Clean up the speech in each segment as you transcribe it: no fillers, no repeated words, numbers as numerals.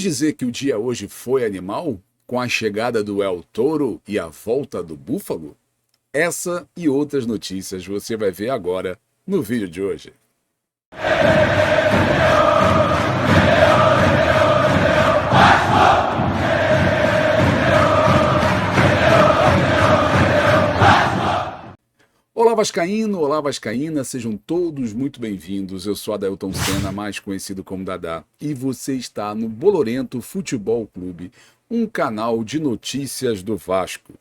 Podemos dizer que o dia hoje foi animal, com a chegada do El Toro e a volta do Búfalo? Essa e outras notícias você vai ver agora no vídeo de hoje. Olá vascaíno, olá vascaína, sejam todos muito bem-vindos. Eu sou Adailton Senna, mais conhecido como Dadá, e você está no Bolorento Futebol Clube, um canal de notícias do Vasco.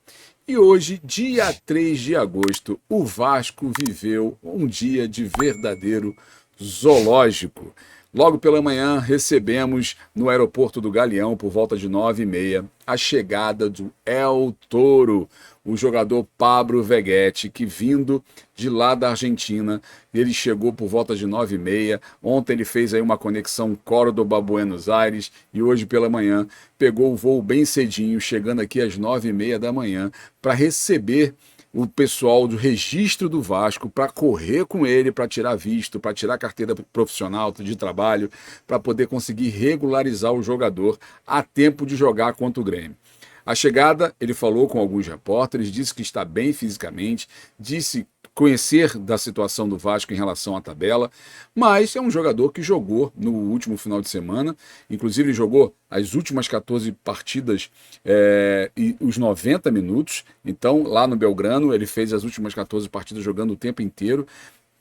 E hoje, dia 3 de agosto, o Vasco viveu um dia de verdadeiro zoológico. Logo pela manhã, recebemos no aeroporto do Galeão, por volta de 9h30, a chegada do El Toro, o jogador Pablo Veguete, que vindo de lá da Argentina, ele chegou por volta de 9h30. Ontem ele fez aí uma conexão Córdoba-Buenos Aires e hoje pela manhã pegou o voo bem cedinho, chegando aqui às 9h30 da manhã, para receber o pessoal do registro do Vasco, para correr com ele, para tirar visto, para tirar carteira profissional de trabalho, para poder conseguir regularizar o jogador a tempo de jogar contra o Grêmio. A chegada, ele falou com alguns repórteres, disse que está bem fisicamente, disse conhecer da situação do Vasco em relação à tabela, mas é um jogador que jogou no último final de semana, inclusive ele jogou as últimas 14 partidas e os 90 minutos, então lá no Belgrano ele fez as últimas 14 partidas jogando o tempo inteiro,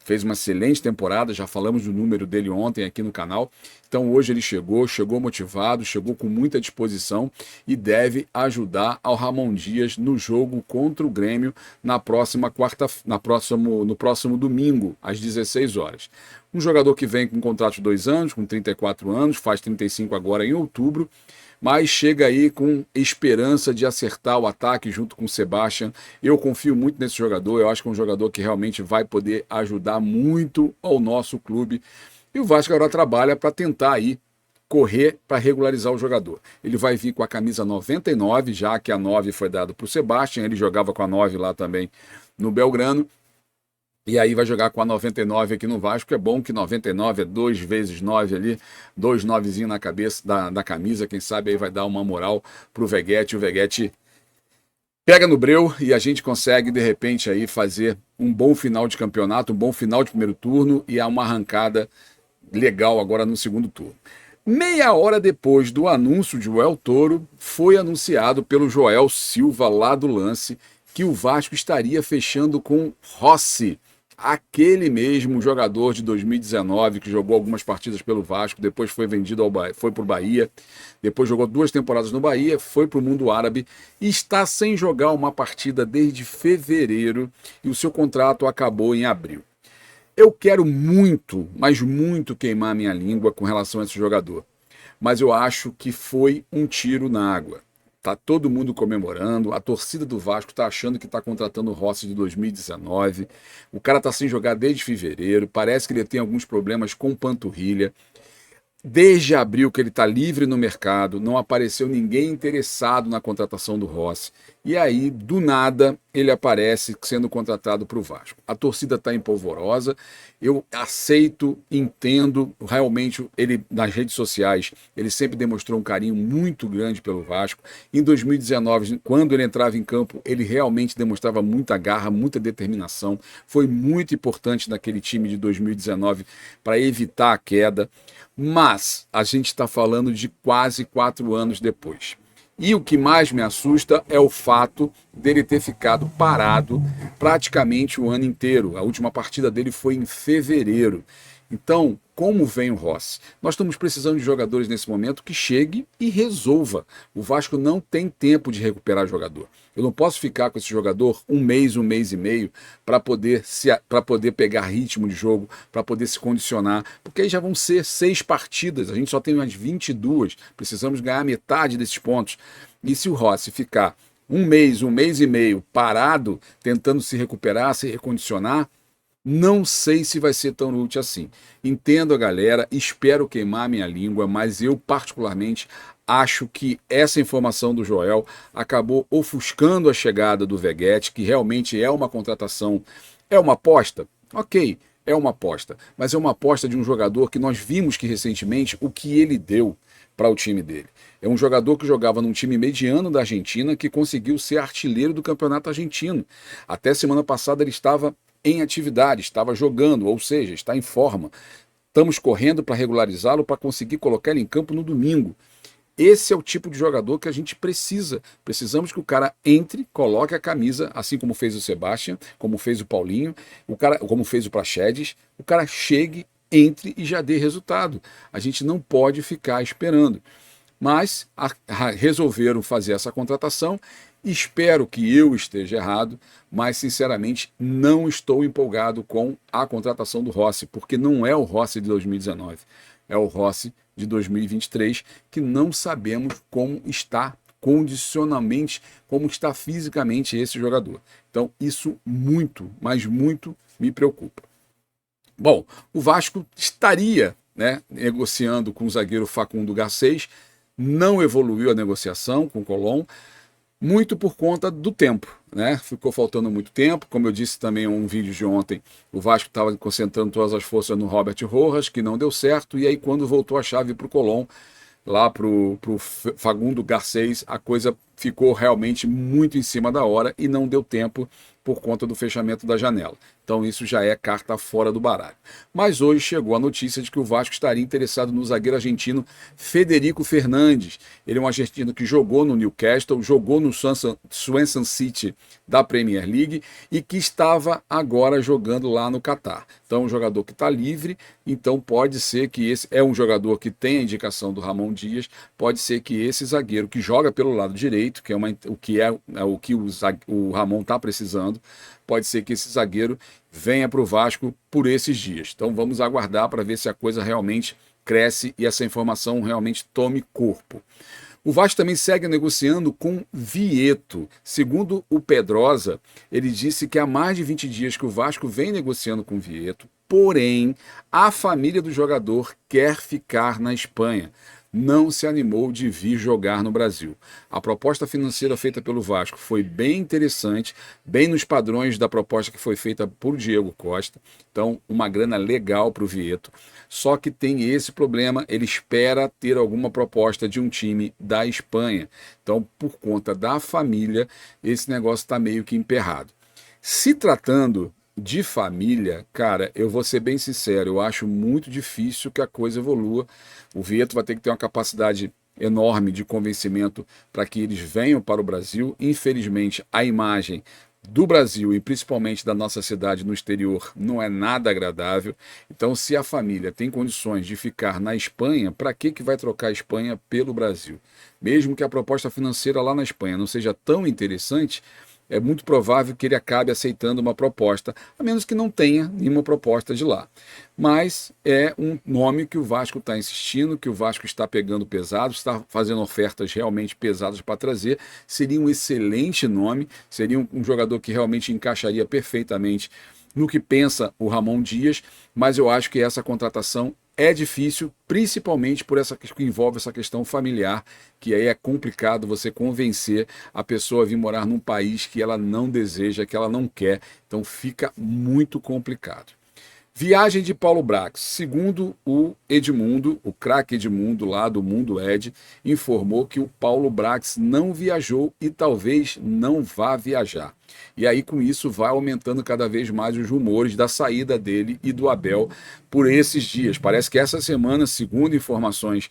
fez uma excelente temporada, já falamos do número dele ontem aqui no canal. Então hoje ele chegou motivado, chegou com muita disposição e deve ajudar ao Ramon Dias no jogo contra o Grêmio no próximo domingo, às 16 horas. Um jogador que vem com contrato de 2 anos, com 34 anos, faz 35 agora em outubro, mas chega aí com esperança de acertar o ataque junto com o Sebastian. Eu confio muito nesse jogador, eu acho que é um jogador que realmente vai poder ajudar muito ao nosso clube. E o Vasco agora trabalha para tentar aí correr para regularizar o jogador. Ele vai vir com a camisa 99, já que a 9 foi dada para o Sebastian, ele jogava com a 9 lá também no Belgrano. E aí vai jogar com a 99 aqui no Vasco. É bom que 99 é 2 vezes 9 ali, 2 novezinhos na cabeça da camisa. Quem sabe aí vai dar uma moral pro Veguete. O Veguete pega no breu e a gente consegue, de repente, aí fazer um bom final de campeonato, um bom final de primeiro turno e há uma arrancada legal agora no segundo turno. Meia hora depois do anúncio de El Toro, foi anunciado pelo Joel Silva lá do Lance que o Vasco estaria fechando com Rossi, aquele mesmo jogador de 2019 que jogou algumas partidas pelo Vasco, depois foi vendido foi para o Bahia, depois jogou 2 temporadas no Bahia, foi para o mundo árabe e está sem jogar uma partida desde fevereiro e o seu contrato acabou em abril. Eu quero muito, mas muito queimar minha língua com relação a esse jogador, mas eu acho que foi um tiro na água. Tá todo mundo comemorando, a torcida do Vasco tá achando que tá contratando o Rossi de 2019, o cara tá sem jogar desde fevereiro, parece que ele tem alguns problemas com panturrilha. Desde abril que ele está livre no mercado, não apareceu ninguém interessado na contratação do Rossi. E aí, do nada, ele aparece sendo contratado para o Vasco. A torcida está empolvorosa, eu aceito, entendo, realmente, ele nas redes sociais, ele sempre demonstrou um carinho muito grande pelo Vasco. Em 2019, quando ele entrava em campo, ele realmente demonstrava muita garra, muita determinação. Foi muito importante naquele time de 2019 para evitar a queda. Mas a gente está falando de quase 4 anos depois. E o que mais me assusta é o fato dele ter ficado parado praticamente o ano inteiro. A última partida dele foi em fevereiro. Então, como vem o Rossi? Nós estamos precisando de jogadores nesse momento que chegue e resolva. O Vasco não tem tempo de recuperar jogador. Eu não posso ficar com esse jogador um mês e meio para poder pegar ritmo de jogo, para poder se condicionar, porque aí já vão ser 6 partidas, a gente só tem umas 22, precisamos ganhar metade desses pontos. E se o Rossi ficar um mês e meio parado, tentando se recuperar, se recondicionar, não sei se vai ser tão útil assim. Entendo a galera, espero queimar minha língua, mas eu particularmente acho que essa informação do Joel acabou ofuscando a chegada do Veguete, que realmente é uma contratação, é uma aposta, ok, é uma aposta, mas é uma aposta de um jogador que nós vimos que recentemente o que ele deu para o time dele. É um jogador que jogava num time mediano da Argentina que conseguiu ser artilheiro do campeonato argentino. Até semana passada ele estava em atividade, estava jogando, ou seja, está em forma. Estamos correndo para regularizá-lo para conseguir colocar ele em campo no domingo. Esse é o tipo de jogador que a gente precisa. Precisamos que o cara entre, coloque a camisa, assim como fez o Sebastião, como fez o Paulinho, como fez o Praxedes. O cara chegue, entre e já dê resultado. A gente não pode ficar esperando. Mas resolveram fazer essa contratação. Espero que eu esteja errado, mas sinceramente não estou empolgado com a contratação do Rossi, porque não é o Rossi de 2019, é o Rossi de 2023, que não sabemos como está condicionalmente, como está fisicamente esse jogador. Então isso muito, mas muito me preocupa. Bom, o Vasco estaria, né, negociando com o zagueiro Facundo Garcês, não evoluiu a negociação com o Colón, muito por conta do tempo, né? Ficou faltando muito tempo. Como eu disse também em um vídeo de ontem, o Vasco estava concentrando todas as forças no Robert Rojas, que não deu certo, e aí quando voltou a chave para o Colón, lá para o Facundo Garcês, a coisa ficou realmente muito em cima da hora e não deu tempo por conta do fechamento da janela. Então isso já é carta fora do baralho. Mas hoje chegou a notícia de que o Vasco estaria interessado no zagueiro argentino Federico Fernandes. Ele é um argentino que jogou no Newcastle, jogou no Swansea City da Premier League e que estava agora jogando lá no Catar. Então é um jogador que está livre, então pode ser que esse é um jogador que tem a indicação do Ramon Dias, pode ser que esse zagueiro que joga pelo lado direito, que é o que o Ramon está precisando, pode ser que esse zagueiro venha para o Vasco por esses dias. Então vamos aguardar para ver se a coisa realmente cresce e essa informação realmente tome corpo. O Vasco também segue negociando com Vieto. Segundo o Pedrosa, ele disse que há mais de 20 dias que o Vasco vem negociando com Vieto, porém a família do jogador quer ficar na Espanha. Não se animou de vir jogar no Brasil. A proposta financeira feita pelo Vasco foi bem interessante, bem nos padrões da proposta que foi feita por Diego Costa. Então, uma grana legal para o Vieto. Só que tem esse problema, ele espera ter alguma proposta de um time da Espanha. Então, por conta da família, esse negócio está meio que emperrado. Se tratando de família, cara, eu vou ser bem sincero, eu acho muito difícil que a coisa evolua. O Vieto vai ter que ter uma capacidade enorme de convencimento para que eles venham para o Brasil. Infelizmente, a imagem do Brasil e principalmente da nossa cidade no exterior não é nada agradável. Então, se a família tem condições de ficar na Espanha, para que vai trocar a Espanha pelo Brasil? Mesmo que a proposta financeira lá na Espanha não seja tão interessante, é muito provável que ele acabe aceitando uma proposta, a menos que não tenha nenhuma proposta de lá. Mas é um nome que o Vasco está insistindo, que o Vasco está pegando pesado, está fazendo ofertas realmente pesadas para trazer. Seria um excelente nome, seria um jogador que realmente encaixaria perfeitamente no que pensa o Ramon Dias, mas eu acho que essa contratação é difícil, principalmente por essa que envolve essa questão familiar, que aí é complicado você convencer a pessoa a vir morar num país que ela não deseja, que ela não quer. Então fica muito complicado. Viagem de Paulo Brax. Segundo o Edmundo, o craque Edmundo lá do Mundo Ed, informou que o Paulo Brax não viajou e talvez não vá viajar. E aí com isso vai aumentando cada vez mais os rumores da saída dele e do Abel por esses dias. Parece que essa semana, segundo informações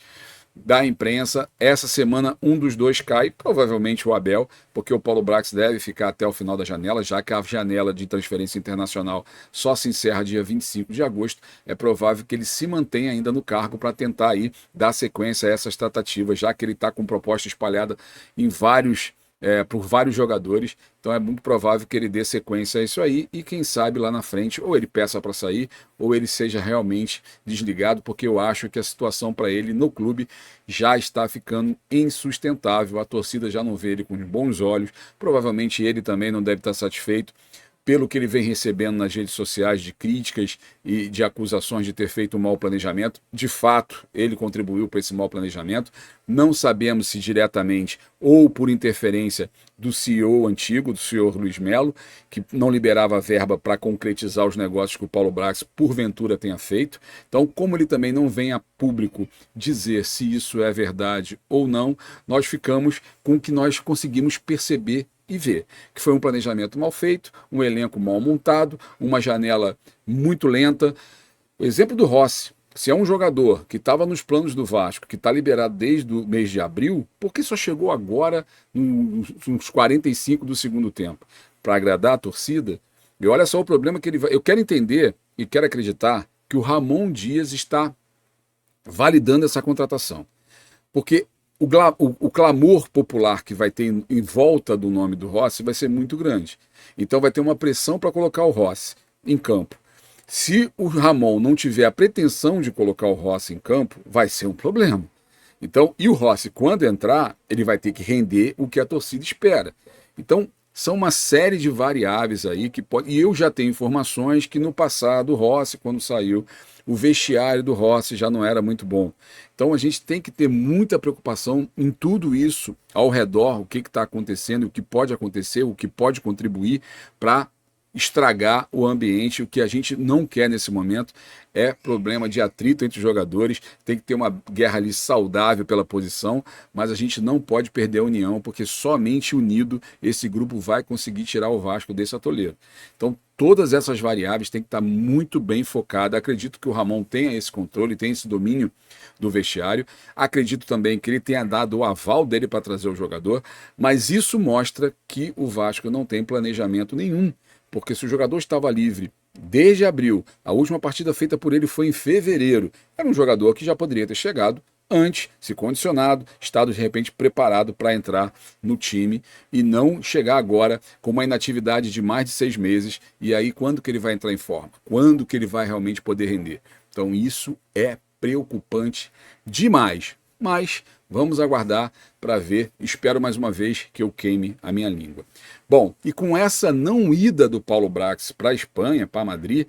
da imprensa, essa semana um dos dois cai, provavelmente o Abel, porque o Paulo Brax deve ficar até o final da janela, já que a janela de transferência internacional só se encerra dia 25 de agosto, é provável que ele se mantenha ainda no cargo para tentar aí dar sequência a essas tratativas, já que ele está com proposta espalhada em por vários jogadores, então é muito provável que ele dê sequência a isso aí e quem sabe lá na frente ou ele peça para sair ou ele seja realmente desligado, porque eu acho que a situação para ele no clube já está ficando insustentável, a torcida já não vê ele com bons olhos, provavelmente ele também não deve estar satisfeito. pelo que ele vem recebendo nas redes sociais de críticas e de acusações de ter feito um mau planejamento. De fato, ele contribuiu para esse mau planejamento. Não sabemos se diretamente ou por interferência do CEO antigo, do senhor Luiz Melo, que não liberava verba para concretizar os negócios que o Paulo Brax, porventura, tenha feito. Então, como ele também não vem a público dizer se isso é verdade ou não, nós ficamos com o que nós conseguimos perceber e ver, que foi um planejamento mal feito, um elenco mal montado, uma janela muito lenta. O exemplo do Rossi, se é um jogador que estava nos planos do Vasco, que está liberado desde o mês de abril, por que só chegou agora nos 45 do segundo tempo? Para agradar a torcida? E olha só o problema que ele vai... Eu quero entender e quero acreditar que o Ramon Dias está validando essa contratação. Porque o clamor popular que vai ter em volta do nome do Rossi vai ser muito grande. Então vai ter uma pressão para colocar o Rossi em campo. Se o Ramon não tiver a pretensão de colocar o Rossi em campo, vai ser um problema. Então, e o Rossi, quando entrar, ele vai ter que render o que a torcida espera. Então, são uma série de variáveis aí que pode... E eu já tenho informações que no passado o Rossi, quando saiu, o vestiário do Rossi já não era muito bom. Então a gente tem que ter muita preocupação em tudo isso ao redor, o que está acontecendo, o que pode acontecer, o que pode contribuir para estragar o ambiente. O que a gente não quer nesse momento é problema de atrito entre os jogadores, tem que ter uma guerra ali saudável pela posição, mas a gente não pode perder a união, porque somente unido esse grupo vai conseguir tirar o Vasco desse atoleiro. Então todas essas variáveis têm que estar muito bem focadas. Acredito que o Ramon tenha esse controle, tenha esse domínio do vestiário. Acredito também que ele tenha dado o aval dele para trazer o jogador, mas isso mostra que o Vasco não tem planejamento nenhum, porque se o jogador estava livre desde abril, a última partida feita por ele foi em fevereiro, era um jogador que já poderia ter chegado antes, se condicionado, estado de repente preparado para entrar no time e não chegar agora com uma inatividade de mais de 6 meses. E aí quando que ele vai entrar em forma? Quando que ele vai realmente poder render? Então isso é preocupante demais, mas vamos aguardar para ver. Espero mais uma vez que eu queime a minha língua. Bom, e com essa não ida do Paulo Brax para a Espanha, para Madrid,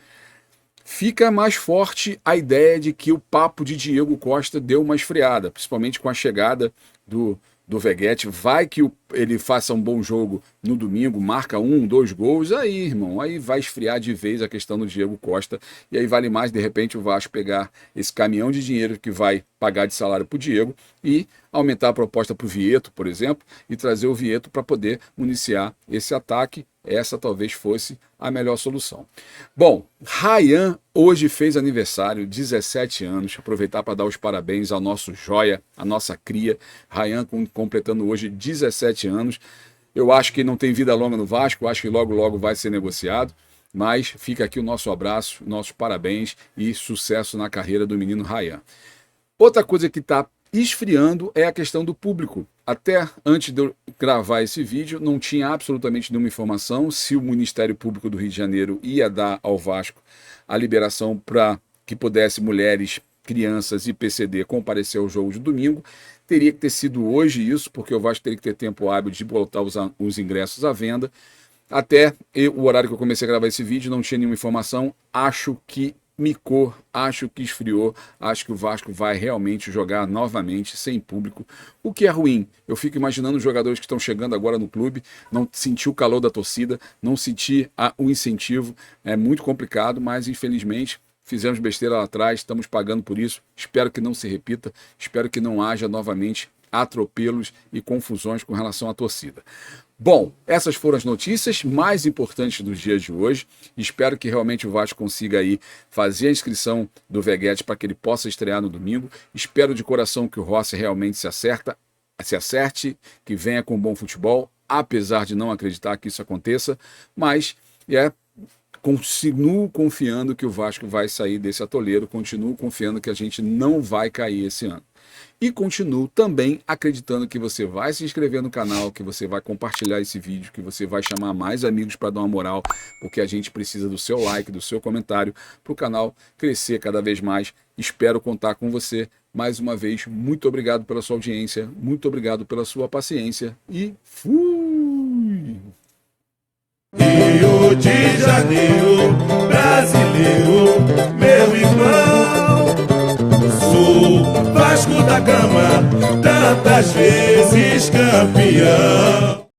fica mais forte a ideia de que o papo de Diego Costa deu uma esfriada, principalmente com a chegada do Veguete. Vai que ele faça um bom jogo no domingo, marca 1, 2 gols, aí, irmão, aí vai esfriar de vez a questão do Diego Costa, e aí vale mais, de repente, o Vasco pegar esse caminhão de dinheiro que vai pagar de salário para o Diego e aumentar a proposta para o Vieto, por exemplo, e trazer o Vieto para poder municiar esse ataque. Essa talvez fosse a melhor solução. Bom, Rayan hoje fez aniversário, 17 anos. Aproveitar para dar os parabéns ao nosso joia, a nossa cria. Rayan completando hoje 17 anos. Eu acho que não tem vida longa no Vasco, acho que logo logo vai ser negociado. Mas fica aqui o nosso abraço, nossos parabéns e sucesso na carreira do menino Rayan. Outra coisa que está esfriando é a questão do público. Até antes de eu gravar esse vídeo, não tinha absolutamente nenhuma informação se o Ministério Público do Rio de Janeiro ia dar ao Vasco a liberação para que pudesse mulheres, crianças e PCD comparecer ao jogo de domingo. Teria que ter sido hoje isso, porque o Vasco teria que ter tempo hábil de botar os ingressos à venda. Até o horário que eu comecei a gravar esse vídeo, não tinha nenhuma informação. Acho que micou, acho que esfriou, acho que o Vasco vai realmente jogar novamente sem público, o que é ruim. Eu fico imaginando os jogadores que estão chegando agora no clube, não sentir o calor da torcida, não sentir o incentivo, é muito complicado, mas infelizmente fizemos besteira lá atrás, estamos pagando por isso. Espero que não se repita, espero que não haja novamente atropelos e confusões com relação à torcida. Bom, essas foram as notícias mais importantes dos dias de hoje. Espero que realmente o Vasco consiga aí fazer a inscrição do Veguete para que ele possa estrear no domingo. Espero de coração que o Rossi realmente se acerte, que venha com bom futebol, apesar de não acreditar que isso aconteça, mas continuo confiando que o Vasco vai sair desse atoleiro, continuo confiando que a gente não vai cair esse ano. E continuo também acreditando que você vai se inscrever no canal, que você vai compartilhar esse vídeo, que você vai chamar mais amigos para dar uma moral, porque a gente precisa do seu like, do seu comentário, para o canal crescer cada vez mais. Espero contar com você. Mais uma vez, muito obrigado pela sua audiência, muito obrigado pela sua paciência e fui! Rio de Janeiro, brasileiro, meu irmão. Sou Vasco da Gama, tantas vezes campeão.